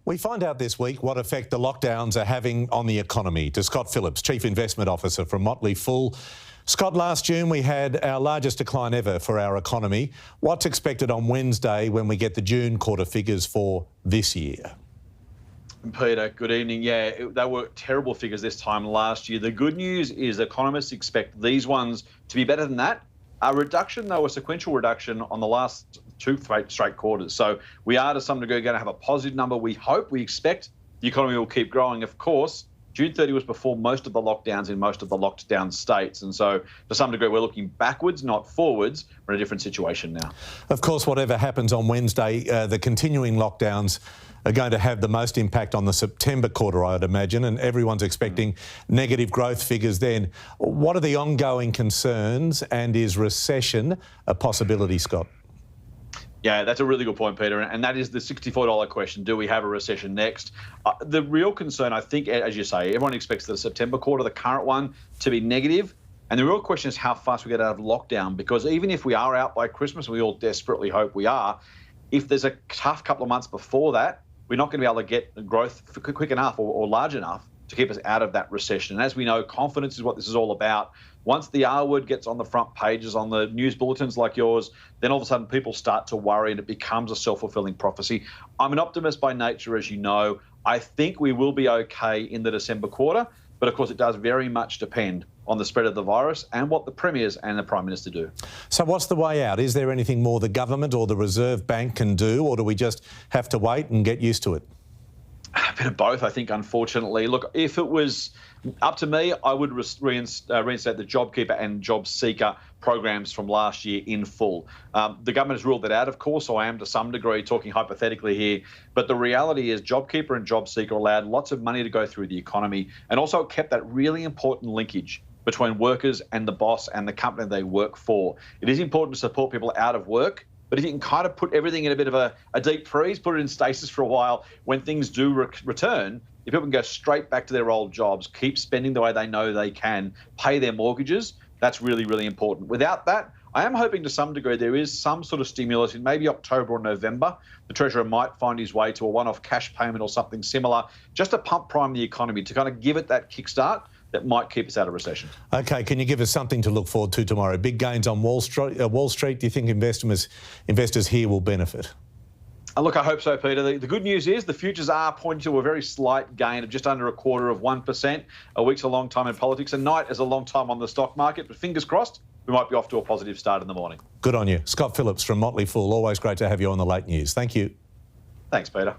We find out this week what effect the lockdowns are having on the economy. To Scott Phillips, Chief Investment Officer from Motley. Scott, last June we had our largest decline ever for our economy. What's expected on Wednesday when we get the June quarter figures for this year? Peter, good evening. Yeah, they were terrible figures this time last year. The good news is economists expect these ones to be better than that. A reduction, though, a sequential reduction on the last two straight quarters. So we are, to some degree, going to have a positive number. We hope, we expect the economy will keep growing. Of course, June 30 was before most of the lockdowns in most of the locked down states. And so, to some degree, we're looking backwards, not forwards. We're in a different situation now. Of course, whatever happens on Wednesday, the continuing lockdowns are going to have the most impact on the September quarter, I'd imagine, and everyone's expecting negative growth figures then. What are the ongoing concerns, and is recession a possibility, Scott? Yeah, that's a really good point, Peter, and that is the $64 question. Do we have a recession next? The real concern, I think, as you say, everyone expects the September quarter, the current one, to be negative. And the real question is how fast we get out of lockdown, because even if we are out by Christmas, we all desperately hope we are, if there's a tough couple of months before that, we're not going to be able to get growth quick enough or large enough to keep us out of that recession. And as we know, confidence is what this is all about. Once the R word gets on the front pages, on the news bulletins like yours, then all of a sudden people start to worry and it becomes a self-fulfilling prophecy. I'm an optimist by nature, as you know. I think we will be okay in the December quarter, but of course it does very much depend on the spread of the virus and what the premiers and the Prime Minister do. So what's the way out? Is there anything more the government or the Reserve Bank can do, or do we just have to wait and get used to it? A bit of both, I think, unfortunately. Look, if it was up to me, I would reinstate the JobKeeper and JobSeeker programs from last year in full. The government has ruled that out, of course, so I am to some degree talking hypothetically here. But the reality is JobKeeper and JobSeeker allowed lots of money to go through the economy and also kept that really important linkage between workers and the boss and the company they work for. It is important to support people out of work, but if you can kind of put everything in a bit of a deep freeze, put it in stasis for a while, when things do return, if people can go straight back to their old jobs, keep spending the way they know they can, pay their mortgages, that's really, really important. Without that, I am hoping to some degree there is some sort of stimulus in maybe October or November. The Treasurer might find his way to a one-off cash payment or something similar, just to pump prime the economy, to kind of give it that kickstart that might keep us out of recession. OK, can you give us something to look forward to tomorrow? Big gains on Wall Street. Do you think investors here will benefit? Look, I hope so, Peter. The good news is the futures are pointing to a very slight gain of just under 1/4%. A week's a long time in politics. A night is a long time on the stock market. But fingers crossed, we might be off to a positive start in the morning. Good on you. Scott Phillips from Motley. Always great to have you on the late news. Thank you. Thanks, Peter.